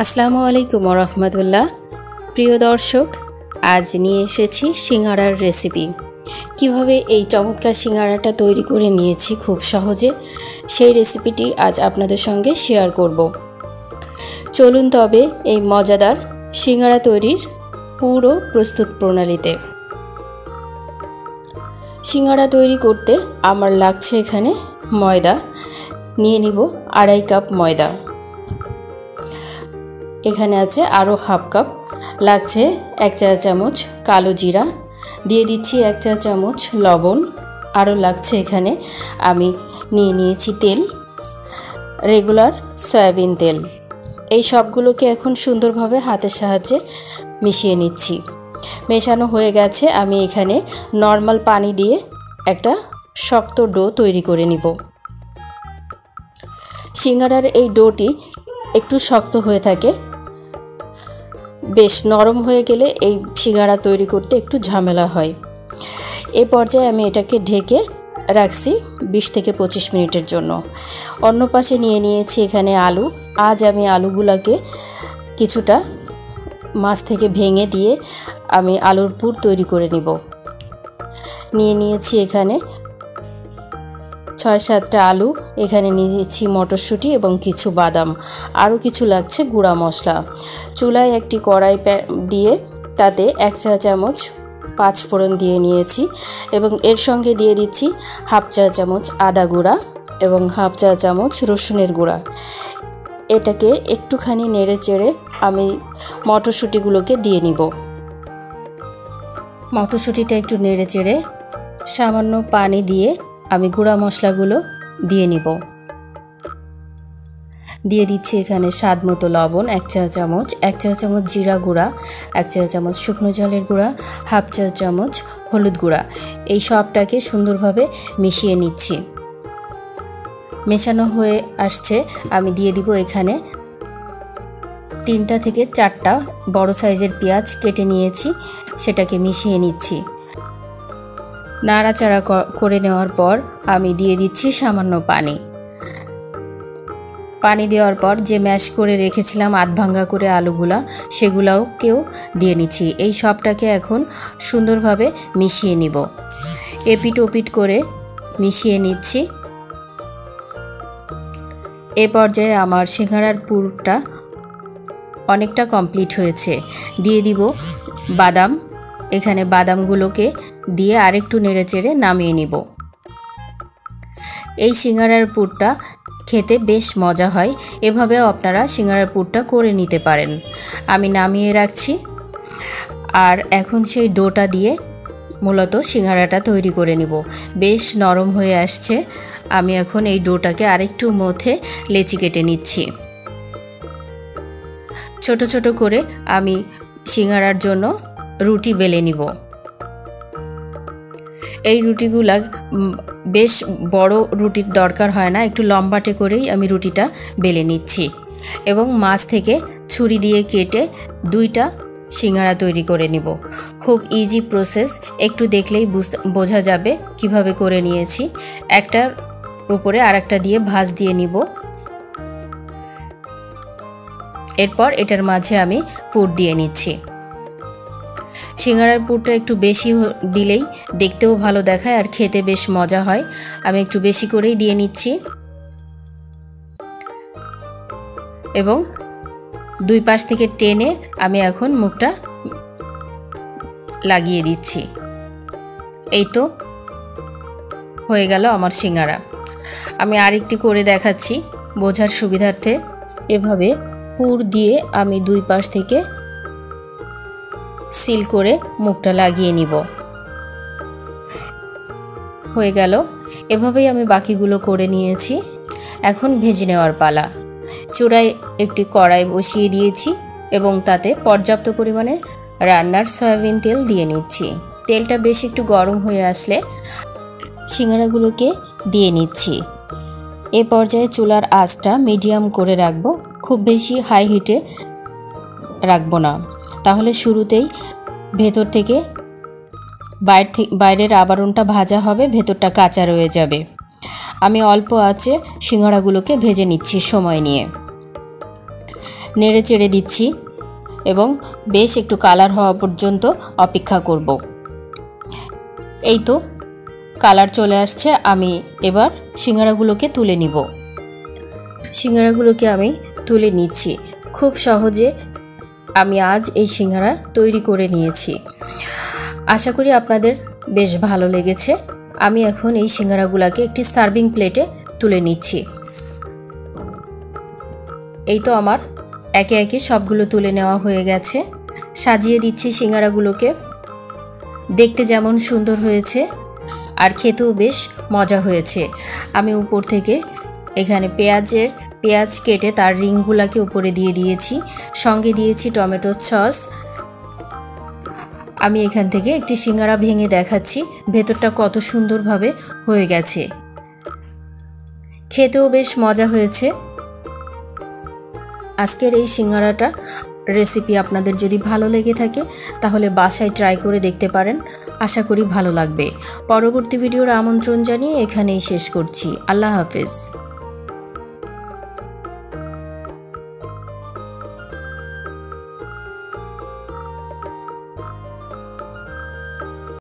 আসসালামু আলাইকুম রহমতুল্লাহ। প্রিয় দর্শক, আজ নিয়ে এসেছি সিঙ্গাড়ার রেসিপি। কিভাবে এই চমৎকার সিঙ্গাড়াটা তৈরি করে নিয়েছি খুব সহজে, সেই রেসিপিটি আজ আপনাদের সঙ্গে শেয়ার করব। চলুন তবে এই মজাদার সিঙ্গাড়া তৈরির পুরো প্রস্তুত প্রণালীতে। সিঙ্গাড়া তৈরি করতে আমার লাগছে এখানে ময়দা। নিয়ে নিব 2.5 কাপ ময়দা। এখানে আছে আরও হাফ কাপ। লাগছে 1 চা চামচ কালো জিরা, দিয়ে দিচ্ছি 1 চা চামচ লবণ। আরও লাগছে এখানে আমি নিয়েছি তেল, রেগুলার সয়াবিন তেল। এই সবগুলোকে এখন সুন্দরভাবে হাতের সাহায্যে মিশিয়ে নিচ্ছি। মেশানো হয়ে গেছে। আমি এখানে নর্মাল পানি দিয়ে একটা শক্ত ডো তৈরি করে নিব। সিঙ্গাড়ার এই ডোটি একটু শক্ত হয়ে থাকে, বেশ নরম হয়ে গেলে এই সিঙ্গাড়া তৈরি করতে একটু ঝামেলা হয়। এই পর্যায়ে আমি এটাকে ঢেকে রাখছি 20 থেকে 25 মিনিটের জন্য। অন্য পাশে নিয়েছি এখানে আলু। আজ আমি আলুগুলোকে কিছুটা মাছ থেকে ভেঙে দিয়ে আমি আলুর পুর তৈরি করে নিব। নিয়েছি এখানে 6-7টা আলু। এখানে নিয়েছি মটরশুঁটি এবং কিছু বাদাম। আরও কিছু লাগছে গুঁড়া মশলা। চুলায় একটি কড়াই দিয়ে তাতে 1 চা চামচ 5 ফোড়ন দিয়ে নিয়েছি এবং এর সঙ্গে দিয়ে দিচ্ছি হাফ চা চামচ আদা গুঁড়া এবং হাফ চা চামচ রসুনের গুঁড়া। এটাকে একটুখানি নেড়ে চেড়ে আমি মটরশুঁটিগুলোকে দিয়ে নিব। মটরশুঁটিটা একটু নেড়ে চেড়ে সামান্য পানি দিয়ে আমি গুঁড়া মশলাগুলো দিয়ে নিব। দিয়ে দিচ্ছি এখানে স্বাদ মতো লবণ 1 চা চামচ, 1 চা চামচ জিরা গুঁড়া, 1 চা চামচ শুকনো জলের গুঁড়া, হাফ চা চামচ হলুদ গুঁড়া। এই সবটাকে সুন্দরভাবে মিশিয়ে নিচ্ছি। মেশানো হয়ে আসছে। আমি দিয়ে দিব এখানে 3টা থেকে 4টা বড় সাইজের পেঁয়াজ কেটে নিয়েছি, সেটাকে মিশিয়ে নিচ্ছি। নাড়াচাড়া করে নেওয়ার পর আমি দিয়ে দিচ্ছি সামান্য পানি। পানি দেওয়ার পর যে ম্যাশ করে রেখেছিলাম আধ ভাঙ্গা করে আলুগুলা, সেগুলোকেও দিয়ে নিচ্ছি। এই সবটাকে এখন সুন্দরভাবে মিশিয়ে নিব। এপিট ওপিট করে মিশিয়ে নিচ্ছি। এ পর্যায়ে আমার সিঙ্গাড়ার পুরটা অনেকটা কমপ্লিট হয়েছে। দিয়ে দিব বাদাম। এখানে বাদামগুলোকে দিয়ে আরেকটু নেড়েচেড়ে নামিয়ে নিব। এই সিঙ্গাড়ার পুরটা খেতে বেশ মজা হয়। এভাবেও আপনারা সিঙ্গাড়ার পুরটা করে নিতে পারেন। আমি নামিয়ে রাখছি। আর এখন সেই ডোটা দিয়ে মূলত সিঙ্গাড়াটা তৈরি করে নিব। বেশ নরম হয়ে আসছে। আমি এখন এই ডোটাকে আরেকটু মথে লেচি কেটে নিচ্ছি। ছোট ছোট করে আমি সিঙ্গাড়ার জন্য রুটি বেলে নিব। এই রুটিগুলা বেশ বড় রুটির দরকার হয় না, একটু লম্বাটে করেই আমি রুটিটা বেলে নিচ্ছি এবং মাছ থেকে ছুরি দিয়ে কেটে 2টা সিঙ্গাড়া তৈরি করে নিব। খুব ইজি প্রসেস, একটু দেখলেই বোঝা যাবে কিভাবে করে নিয়েছি। একটার উপরে আরেকটা দিয়ে ভাঁজ দিয়ে নিব। এরপর এটার মাঝে আমি পুর দিয়ে নিচ্ছি। সিঙ্গাড়ার পুরটা একটু বেশি দিলেই দেখতেও ভালো দেখায় আর খেতে বেশ মজা হয়। আমি একটু বেশি করেই দিয়ে নিচ্ছি এবং 2 পাশ থেকে টেনে আমি এখন মুখটা লাগিয়ে দিচ্ছি। এই তো হয়ে গেল আমার সিঙ্গাড়া। আমি আরেকটি করে দেখাচ্ছি বোঝার সুবিধার্থে। এভাবে পুর দিয়ে আমি 2 পাশ থেকে সিল করে মুখটা লাগিয়ে নিব। হয়ে গেল। এভাবেই আমি বাকিগুলো করে নিয়েছি। এখন ভেজে নেওয়ার পালা। চুলায় একটি কড়াই বসিয়ে দিয়েছি এবং তাতে পর্যাপ্ত পরিমাণে রান্নার সয়াবিন তেল দিয়ে নিচ্ছি। তেলটা বেশ একটু গরম হয়ে আসলে সিঙ্গাড়াগুলোকে দিয়ে নিচ্ছি। এ পর্যায়ে চুলার আঁচটা মিডিয়াম করে রাখবো, খুব বেশি হাই হিটে রাখবো না, তাহলে শুরুতেই ভেতর থেকে বাইরের আবরণটা ভাজা হবে, ভেতরটা কাঁচা রয়ে যাবে। আমি অল্প আঁচে সিঙ্গাড়াগুলোকে ভেজে নিচ্ছি সময় নিয়ে। নেড়ে চেড়ে দিচ্ছি এবং বেশ একটু কালার হওয়া পর্যন্ত অপেক্ষা করব। এই তো কালার চলে আসছে। আমি এবার সিঙ্গারাগুলোকে তুলে নিব। সিঙ্গারাগুলোকে আমি তুলে নিচ্ছি। খুব সহজে আমি আজ এই সিঙ্গারা তৈরি করে নিয়েছি। আশা করি আপনাদের বেশ ভালো লেগেছে। আমি এখন এই সিঙ্গারাগুলোকে একটি সার্ভিং প্লেটে তুলে নিচ্ছি। এই তো আমার একে একে সবগুলো তুলে নেওয়া হয়ে গেছে। সাজিয়ে দিচ্ছি সিঙ্গারাগুলোকে। দেখতে যেমন সুন্দর হয়েছে আর খেতেও বেশ মজা হয়েছে। আমি উপর থেকে এখানে পেঁয়াজ কেটে তার রিংগুলোকে উপরে দিয়ে দিয়েছি, সঙ্গে দিয়েছি টমেটো সস। আমি এখান থেকে একটি সিঙ্গারা ভেঙে দেখাচ্ছি ভেতরটা কত সুন্দরভাবে হয়ে গেছে। খেতেও বেশ মজা হয়েছে। আজকের এই সিঙ্গারাটা রেসিপি আপনাদের যদি ভালো লেগে থাকে তাহলে বাসায় ট্রাই করে দেখতে পারেন। আশা করি ভালো লাগবে। পরবর্তী ভিডিওর আমন্ত্রণ জানিয়ে এখানেই শেষ করছি। আল্লাহ হাফেজ।